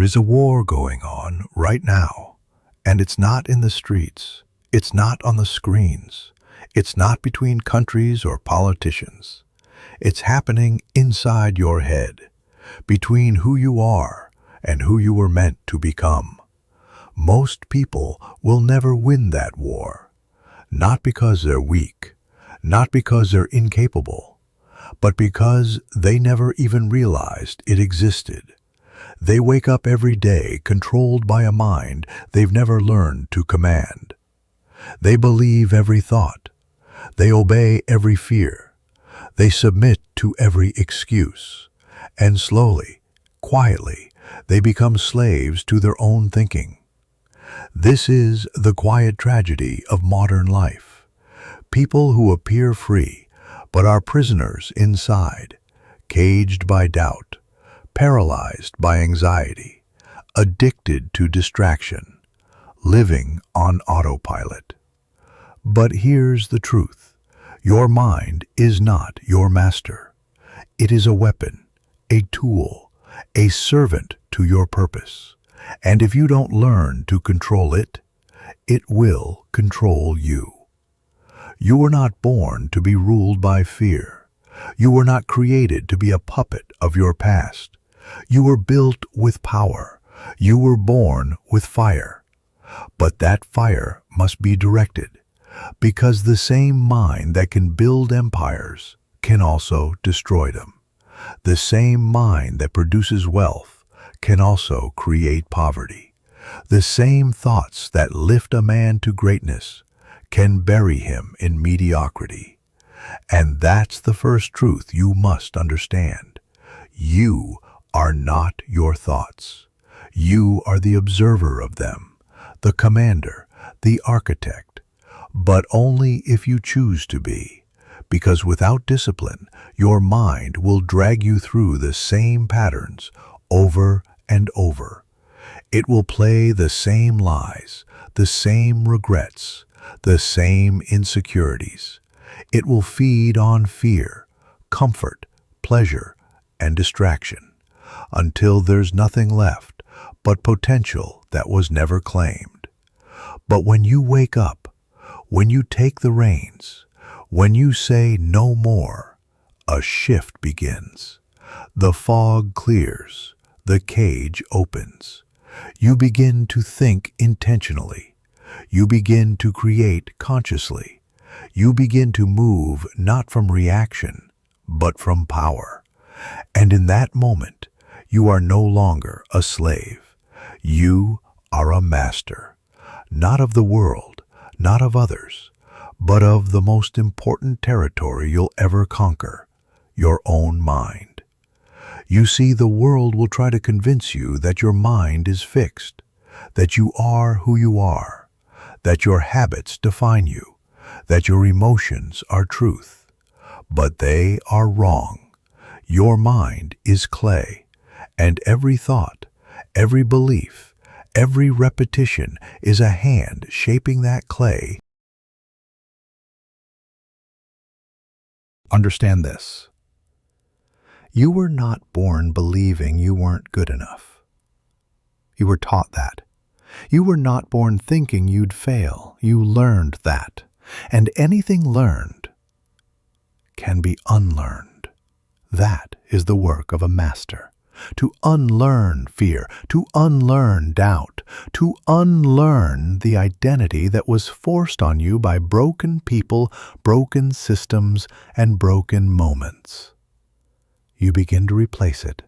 is a war going on right now, and it's not in the streets. It's not on the screens. It's not between countries or politicians. It's happening inside your head, between who you are and who you were meant to become. Most people will never win that war, not because they're weak, not because they're incapable, but because they never even realized it existed. They wake up every day controlled by a mind they've never learned to command. They believe every thought. They obey every fear. They submit to every excuse. And slowly, quietly, they become slaves to their own thinking. This is the quiet tragedy of modern life. People who appear free, but are prisoners inside, caged by doubt, paralyzed by anxiety, addicted to distraction, living on autopilot. But here's the truth. Your mind is not your master. It is a weapon, a tool, a servant to your purpose. And if you don't learn to control it, it will control you. You were not born to be ruled by fear. You were not created to be a puppet of your past. You were built with power. You were born with fire. But that fire must be directed, because the same mind that can build empires can also destroy them. The same mind that produces wealth can also create poverty. The same thoughts that lift a man to greatness can bury him in mediocrity. And that's the first truth you must understand. You are not your thoughts. You are the observer of them, the commander, the architect, but only if you choose to be, because without discipline, your mind will drag you through the same patterns over and over. It will play the same lies, the same regrets, the same insecurities. It will feed on fear, comfort, pleasure, and distraction, until there's nothing left but potential that was never claimed. But when you wake up, when you take the reins, when you say no more, a shift begins. The fog clears, the cage opens. You begin to think intentionally. You begin to create consciously. You begin to move not from reaction, but from power. And in that moment, you are no longer a slave. You are a master, not of the world, not of others, but of the most important territory you'll ever conquer, your own mind. You see, the world will try to convince you that your mind is fixed, that you are who you are, that your habits define you, that your emotions are truth. But they are wrong. Your mind is clay, and every thought, every belief, every repetition is a hand shaping that clay. Understand this. You were not born believing you weren't good enough. You were taught that. You were not born thinking you'd fail. You learned that. And anything learned can be unlearned. That is the work of a master. To unlearn fear, to unlearn doubt, to unlearn the identity that was forced on you by broken people, broken systems, and broken moments. You begin to replace it,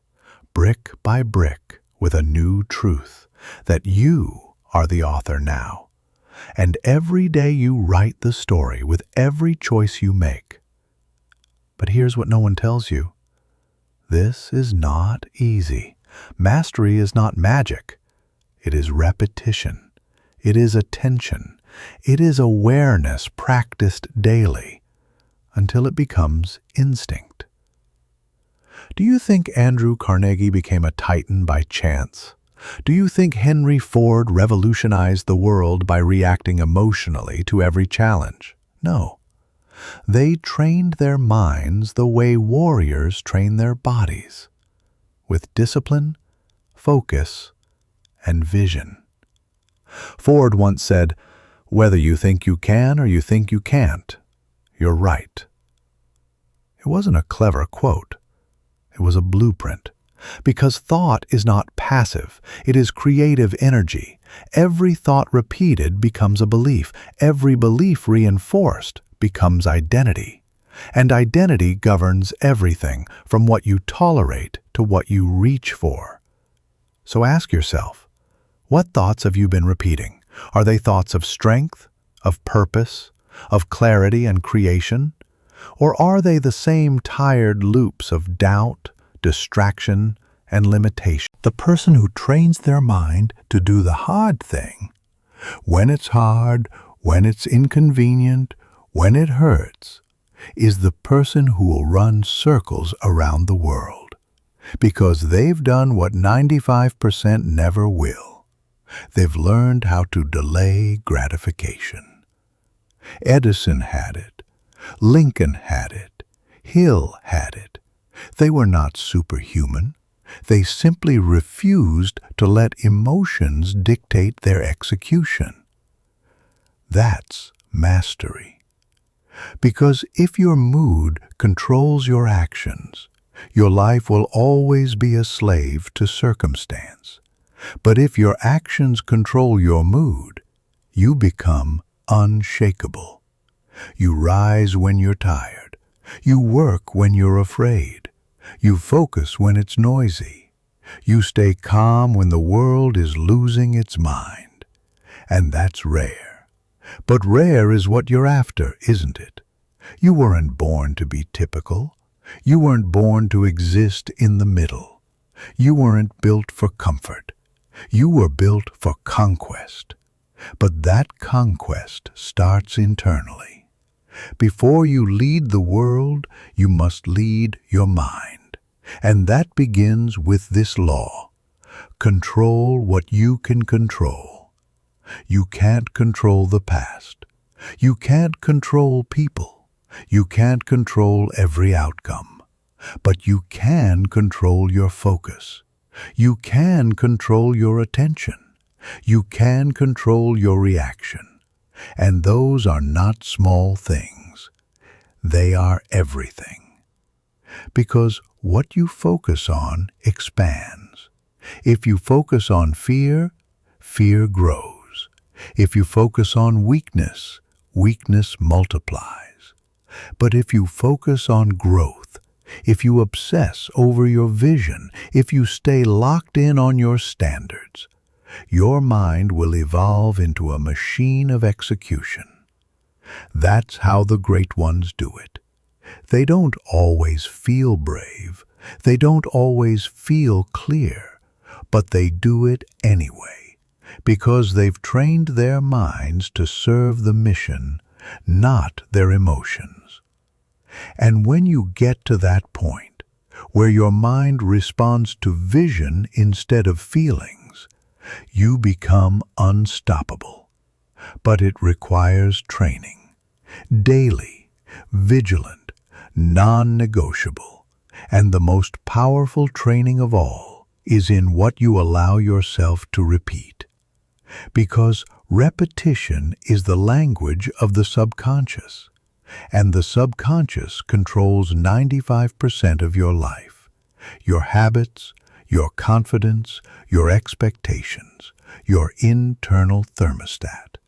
brick by brick, with a new truth, that you are the author now. And every day you write the story with every choice you make. But here's what no one tells you. This is not easy. Mastery is not magic. It is repetition. It is attention. It is awareness practiced daily until it becomes instinct. Do you think Andrew Carnegie became a titan by chance? Do you think Henry Ford revolutionized the world by reacting emotionally to every challenge? No. They trained their minds the way warriors train their bodies, with discipline, focus, and vision. Ford once said, "Whether you think you can or you think you can't, you're right." It wasn't a clever quote. It was a blueprint. Because thought is not passive, it is creative energy. Every thought repeated becomes a belief. Every belief reinforced becomes identity. And identity governs everything, from what you tolerate to what you reach for. So ask yourself, what thoughts have you been repeating? Are they thoughts of strength, of purpose, of clarity and creation? Or are they the same tired loops of doubt, distraction, and limitation? The person who trains their mind to do the hard thing, when it's hard, when it's inconvenient, when it hurts, is the person who will run circles around the world, because they've done what 95% never will. They've learned how to delay gratification. Edison had it. Lincoln had it. Hill had it. They were not superhuman. They simply refused to let emotions dictate their execution. That's mastery. Because if your mood controls your actions, your life will always be a slave to circumstance. But if your actions control your mood, you become unshakable. You rise when you're tired. You work when you're afraid. You focus when it's noisy. You stay calm when the world is losing its mind. And that's rare. But rare is what you're after, isn't it? You weren't born to be typical. You weren't born to exist in the middle. You weren't built for comfort. You were built for conquest. But that conquest starts internally. Before you lead the world, you must lead your mind. And that begins with this law. Control what you can control. You can't control the past. You can't control people. You can't control every outcome. But you can control your focus. You can control your attention. You can control your reaction. And those are not small things. They are everything. Because what you focus on expands. If you focus on fear, fear grows. If you focus on weakness, weakness multiplies. But if you focus on growth, if you obsess over your vision, if you stay locked in on your standards, your mind will evolve into a machine of execution. That's how the great ones do it. They don't always feel brave. They don't always feel clear, but they do it anyway. Because they've trained their minds to serve the mission, not their emotions. And when you get to that point, where your mind responds to vision instead of feelings, you become unstoppable. But it requires training. Daily, vigilant, non-negotiable. And the most powerful training of all is in what you allow yourself to repeat. Because repetition is the language of the subconscious, and the subconscious controls 95% of your life. Your habits, your confidence, your expectations, your internal thermostat.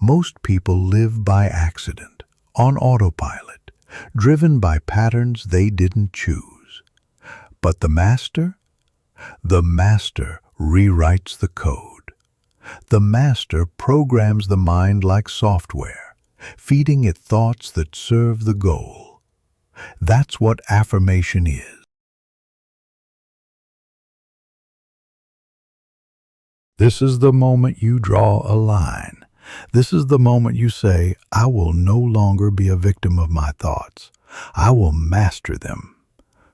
Most people live by accident, on autopilot, driven by patterns they didn't choose. But the master rewrites the code. The master programs the mind like software, feeding it thoughts that serve the goal. That's what affirmation is. This is the moment you draw a line. This is the moment you say, I will no longer be a victim of my thoughts. I will master them.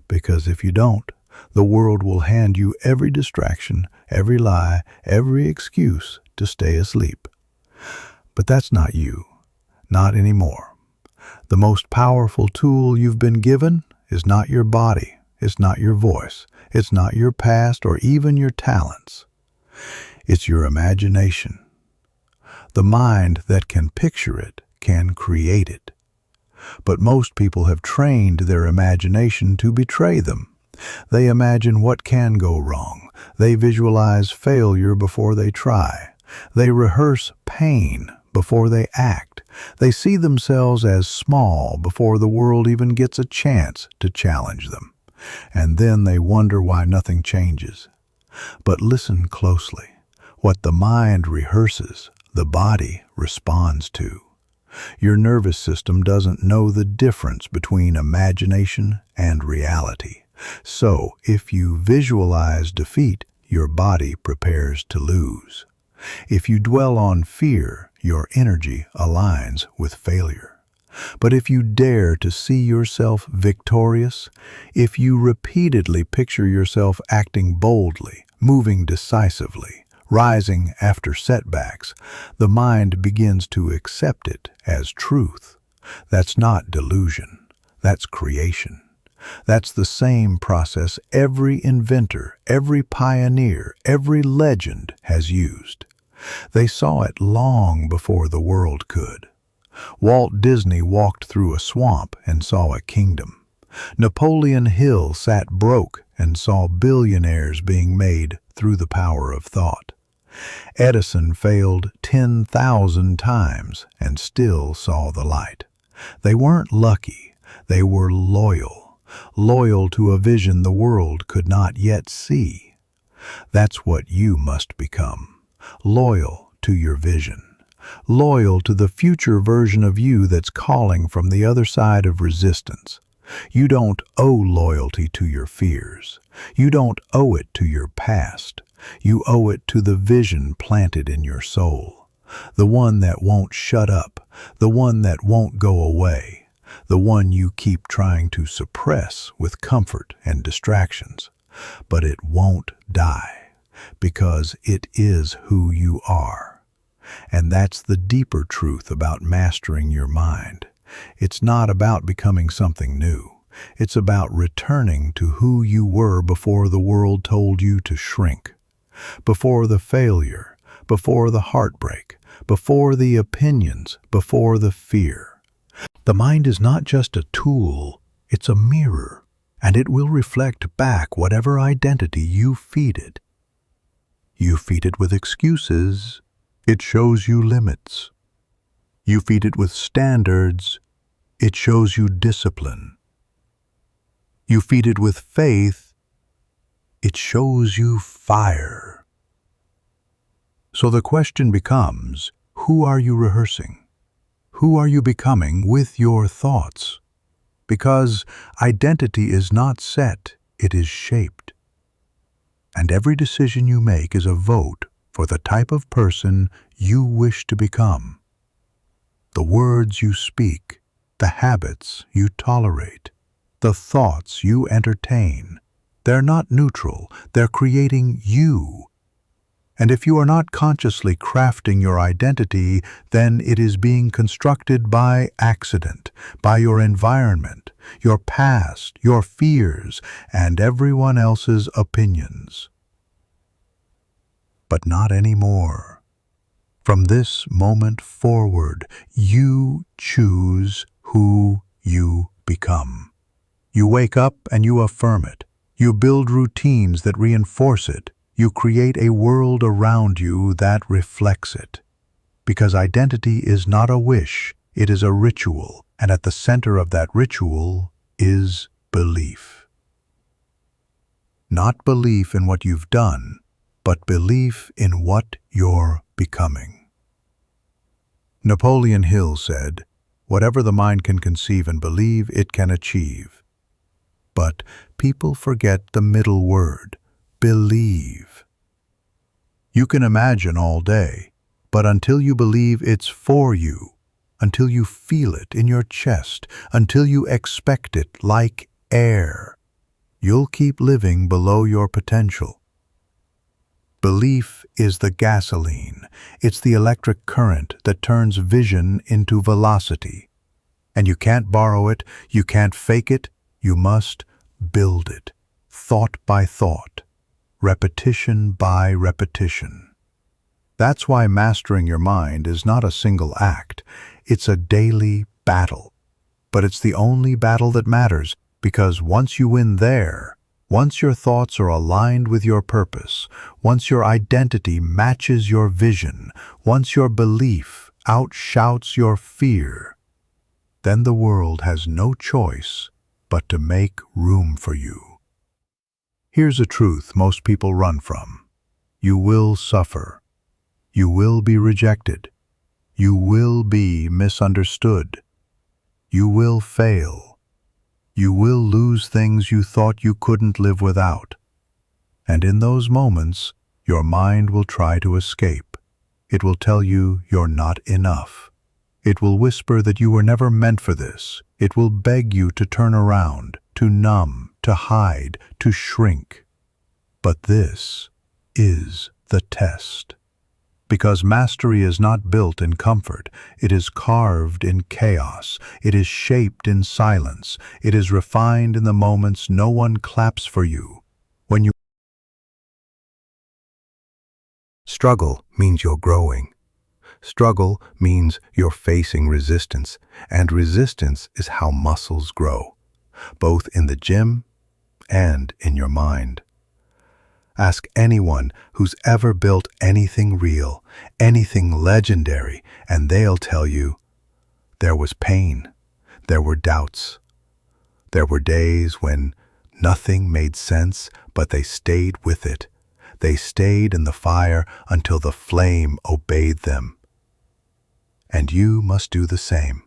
Because if you don't, the world will hand you every distraction, every lie, every excuse to stay asleep. But that's not you. Not anymore. The most powerful tool you've been given is not your body. It's not your voice. It's not your past or even your talents. It's your imagination. The mind that can picture it can create it. But most people have trained their imagination to betray them. They imagine what can go wrong. They visualize failure before they try. They rehearse pain before they act. They see themselves as small before the world even gets a chance to challenge them. And then they wonder why nothing changes. But listen closely. What the mind rehearses, the body responds to. Your nervous system doesn't know the difference between imagination and reality. So, if you visualize defeat, your body prepares to lose. If you dwell on fear, your energy aligns with failure. But if you dare to see yourself victorious, if you repeatedly picture yourself acting boldly, moving decisively, rising after setbacks, the mind begins to accept it as truth. That's not delusion. That's creation. That's the same process every inventor, every pioneer, every legend has used. They saw it long before the world could. Walt Disney walked through a swamp and saw a kingdom. Napoleon Hill sat broke and saw billionaires being made through the power of thought. Edison failed 10,000 times and still saw the light. They weren't lucky, they were loyal to a vision the world could not yet see. That's what you must become. Loyal to your vision. Loyal to the future version of you that's calling from the other side of resistance. You don't owe loyalty to your fears. You don't owe it to your past. You owe it to the vision planted in your soul. The one that won't shut up. The one that won't go away. The one you keep trying to suppress with comfort and distractions. But it won't die, because it is who you are. And that's the deeper truth about mastering your mind. It's not about becoming something new. It's about returning to who you were before the world told you to shrink. Before the failure, before the heartbreak, before the opinions, before the fear. The mind is not just a tool, it's a mirror, and it will reflect back whatever identity you feed it. You feed it with excuses, it shows you limits. You feed it with standards, it shows you discipline. You feed it with faith, it shows you fire. So the question becomes, who are you rehearsing? Who are you becoming with your thoughts? Because identity is not set, it is shaped. And every decision you make is a vote for the type of person you wish to become. The words you speak, the habits you tolerate, the thoughts you entertain, they're not neutral, they're creating you. And if you are not consciously crafting your identity, then it is being constructed by accident, by your environment, your past, your fears, and everyone else's opinions. But not anymore. From this moment forward, you choose who you become. You wake up and you affirm it. You build routines that reinforce it. You create a world around you that reflects it. Because identity is not a wish, it is a ritual, and at the center of that ritual is belief. Not belief in what you've done, but belief in what you're becoming. Napoleon Hill said, "Whatever the mind can conceive and believe, it can achieve." But people forget the middle word, believe. You can imagine all day, but until you believe it's for you, until you feel it in your chest, until you expect it like air, you'll keep living below your potential. Belief is the gasoline. It's the electric current that turns vision into velocity. And you can't borrow it, you can't fake it, you must build it, thought by thought, repetition by repetition. That's why mastering your mind is not a single act. It's a daily battle. But it's the only battle that matters, because once you win there, once your thoughts are aligned with your purpose, once your identity matches your vision, once your belief outshouts your fear, then the world has no choice but to make room for you. Here's a truth most people run from. You will suffer. You will be rejected. You will be misunderstood. You will fail. You will lose things you thought you couldn't live without. And in those moments, your mind will try to escape. It will tell you you're not enough. It will whisper that you were never meant for this. It will beg you to turn around, to numb, to hide, to shrink. But this is the test. Because mastery is not built in comfort, it is carved in chaos, it is shaped in silence, it is refined in the moments no one claps for you. When you struggle means you're growing. Struggle means you're facing resistance, and resistance is how muscles grow, both in the gym and in your mind. Ask anyone who's ever built anything real, anything legendary, and they'll tell you there was pain, there were doubts. There were days when nothing made sense, but they stayed with it. They stayed in the fire until the flame obeyed them. And you must do the same,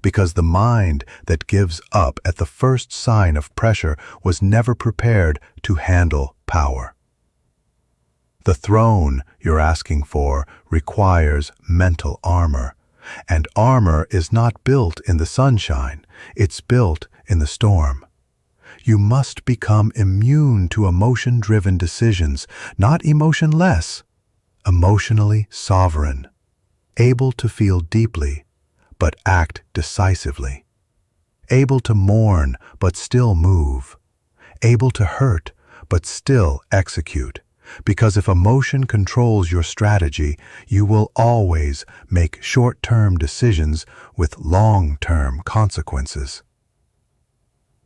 because the mind that gives up at the first sign of pressure was never prepared to handle power. The throne you're asking for requires mental armor, and armor is not built in the sunshine, it's built in the storm. You must become immune to emotion-driven decisions, not emotionless, emotionally sovereign, able to feel deeply, but act decisively, able to mourn, but still move, able to hurt, but still execute. Because if emotion controls your strategy, you will always make short-term decisions with long-term consequences.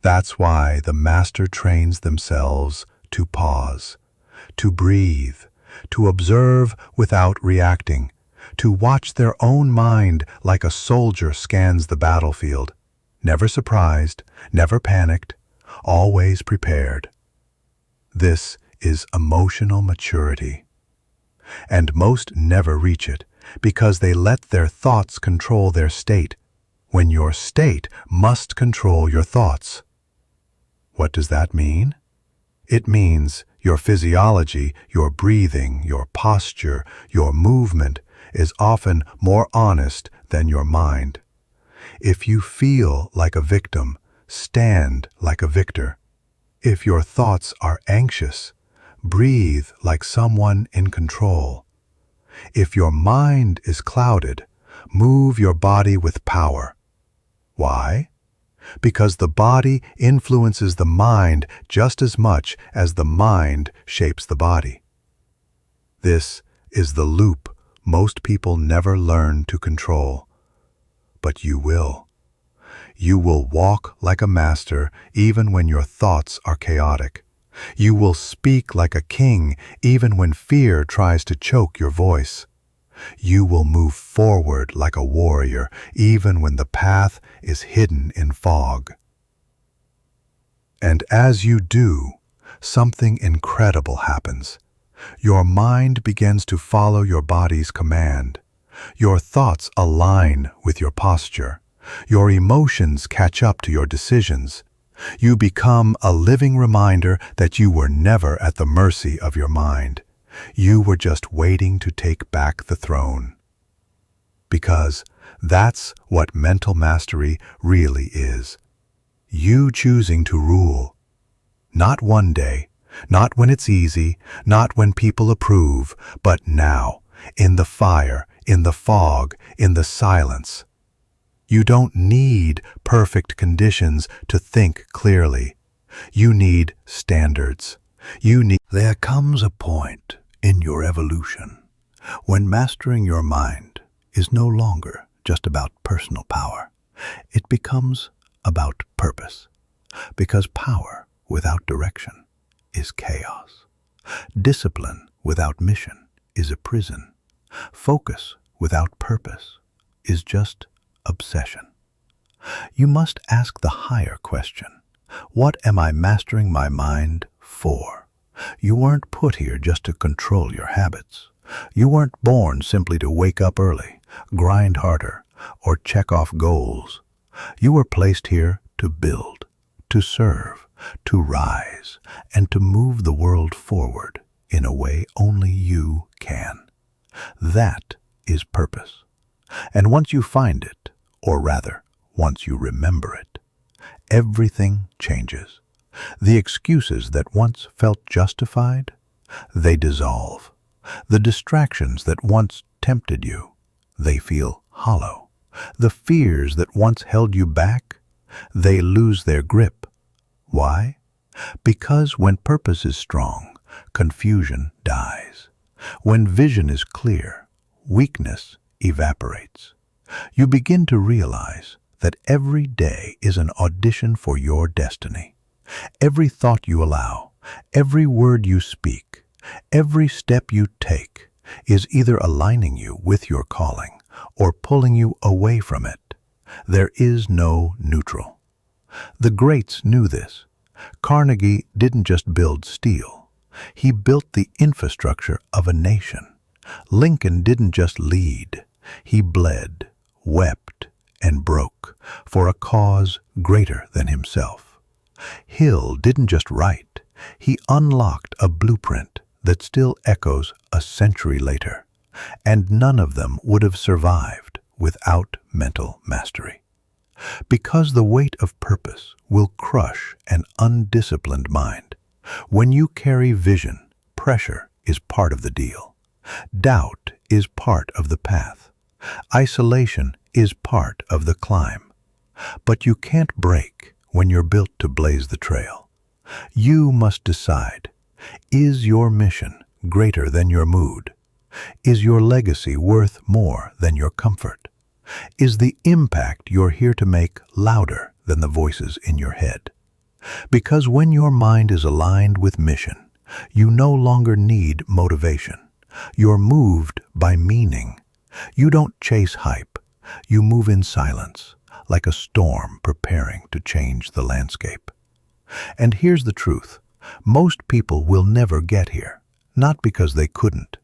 That's why the master trains themselves to pause, to breathe, to observe without reacting, to watch their own mind like a soldier scans the battlefield, never surprised, never panicked, always prepared. This is emotional maturity. And most never reach it because they let their thoughts control their state, when your state must control your thoughts. What does that mean? It means your physiology, your breathing, your posture, your movement is often more honest than your mind. If you feel like a victim, stand like a victor. If your thoughts are anxious, breathe like someone in control. If your mind is clouded, move your body with power. Why? Because the body influences the mind just as much as the mind shapes the body. This is the loop most people never learn to control. But you will. You will walk like a master even when your thoughts are chaotic. You will speak like a king even when fear tries to choke your voice. You will move forward like a warrior even when the path is hidden in fog. And as you do, something incredible happens. Your mind begins to follow your body's command. Your thoughts align with your posture. Your emotions catch up to your decisions. You become a living reminder that you were never at the mercy of your mind. You were just waiting to take back the throne. Because that's what mental mastery really is. You choosing to rule. Not one day, not when it's easy, not when people approve, but now, in the fire, in the fog, in the silence. You don't need perfect conditions to think clearly. You need standards. There comes a point in your evolution When mastering your mind is no longer just about personal power, it becomes about purpose, because power without direction is chaos. Discipline without mission is a prison. Focus without purpose is just obsession. You must ask the higher question. What am I mastering my mind for? You weren't put here just to control your habits. You weren't born simply to wake up early, grind harder, or check off goals. You were placed here to build, to serve, to rise, and to move the world forward in a way only you can. That is purpose. And once you find it, or rather, once you remember it, everything changes. The excuses that once felt justified, they dissolve. The distractions that once tempted you, they feel hollow. The fears that once held you back, they lose their grip. Why? Because when purpose is strong, confusion dies. When vision is clear, weakness evaporates. You begin to realize that every day is an audition for your destiny. Every thought you allow, every word you speak, every step you take is either aligning you with your calling or pulling you away from it. There is no neutral. The greats knew this. Carnegie didn't just build steel. He built the infrastructure of a nation. Lincoln didn't just lead. He bled, wept, and broke for a cause greater than himself. Hill didn't just write. He unlocked a blueprint that still echoes a century later, and none of them would have survived without mental mastery. Because the weight of purpose will crush an undisciplined mind. When you carry vision, pressure is part of the deal. Doubt is part of the path. Isolation is part of the climb. But you can't break when you're built to blaze the trail. You must decide, is your mission greater than your mood? Is your legacy worth more than your comfort? Is the impact you're here to make louder than the voices in your head? Because when your mind is aligned with mission, you no longer need motivation. You're moved by meaning. You don't chase hype. You move in silence, like a storm preparing to change the landscape. And here's the truth. Most people will never get here, not because they couldn't,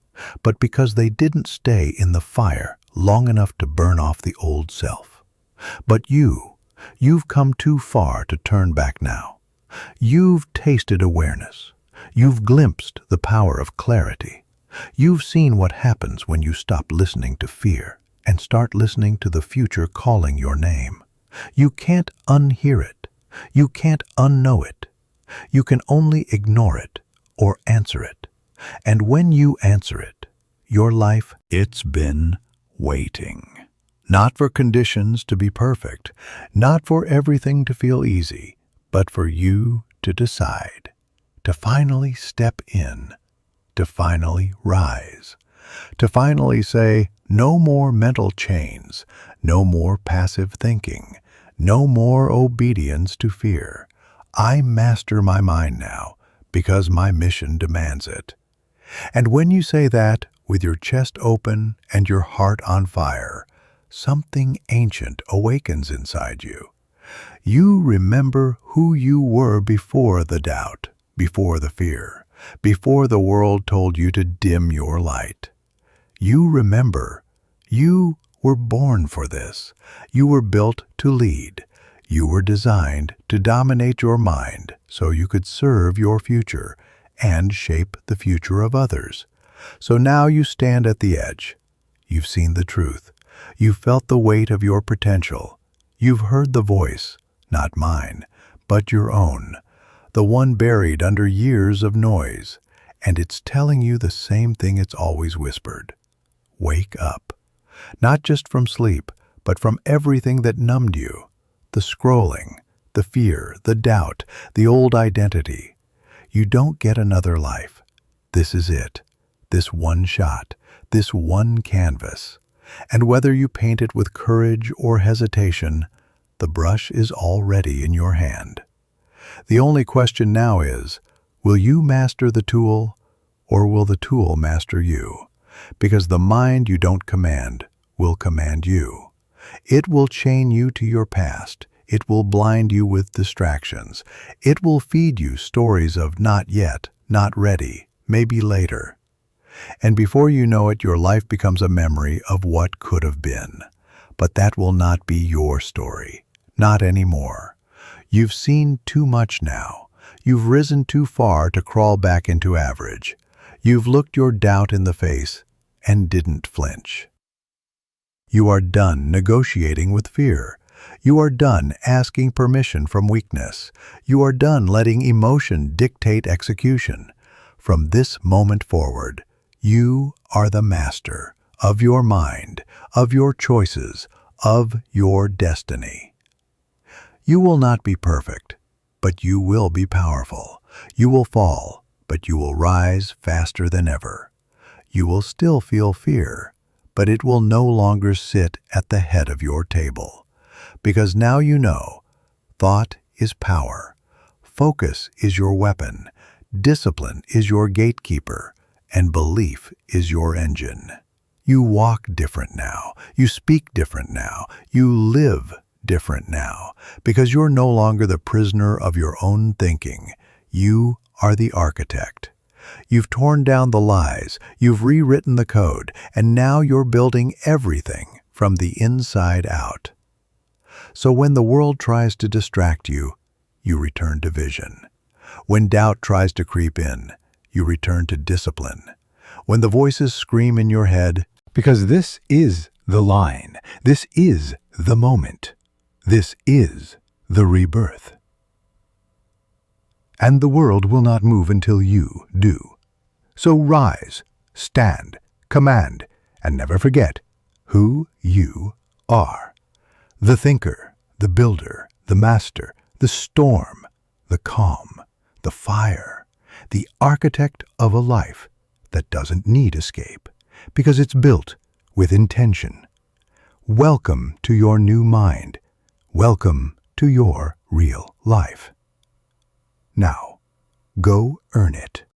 but because they didn't stay in the fire long enough to burn off the old self. But you've come too far to turn back now. You've tasted awareness. You've glimpsed the power of clarity. You've seen what happens when you stop listening to fear and start listening to the future calling your name. You can't unhear it. You can't unknow it. You can only ignore it or answer it. And when you answer it, your life, it's been waiting. Not for conditions to be perfect, not for everything to feel easy, but for you to decide, to finally step in, to finally rise, to finally say, no more mental chains, no more passive thinking, no more obedience to fear. I master my mind now because my mission demands it. And when you say that, with your chest open and your heart on fire, something ancient awakens inside you. You remember who you were before the doubt, before the fear, before the world told you to dim your light. You remember you were born for this. You were built to lead. You were designed to dominate your mind so you could serve your future and shape the future of others. So now you stand at the edge. You've seen the truth. You've felt the weight of your potential. You've heard the voice, not mine, but your own, the one buried under years of noise, and it's telling you the same thing it's always whispered. Wake up. Not just from sleep, but from everything that numbed you. The scrolling, the fear, the doubt, the old identity. You don't get another life. This is it. this one shot, this one canvas. And whether you paint it with courage or hesitation, the brush is already in your hand. The only question now is, will you master the tool, or will the tool master you? Because the mind you don't command will command you. It will chain you to your past. It will blind you with distractions. It will feed you stories of not yet, not ready, maybe later. And before you know it, your life becomes a memory of what could have been. But that will not be your story. Not anymore. You've seen too much now. You've risen too far to crawl back into average. You've looked your doubt in the face and didn't flinch. You are done negotiating with fear. You are done asking permission from weakness. You are done letting emotion dictate execution. From this moment forward, you are the master of your mind, of your choices, of your destiny. You will not be perfect, but you will be powerful. You will fall, but you will rise faster than ever. You will still feel fear, but it will no longer sit at the head of your table. Because now you know, thought is power, focus is your weapon, discipline is your gatekeeper, and belief is your engine. You walk different now, you speak different now, you live different now, because you're no longer the prisoner of your own thinking. You are the architect. You've torn down the lies, you've rewritten the code, and now you're building everything from the inside out. So when the world tries to distract you, you return to vision. When doubt tries to creep in, you return to discipline. When the voices scream in your head, because this is the line, this is the moment, this is the rebirth. And the world will not move until you do. So rise, stand, command, and never forget who you are. The thinker, the builder, the master, the storm, the calm, the fire, the architect of a life that doesn't need escape because it's built with intention. Welcome to your new mind. Welcome to your real life. Now, go earn it.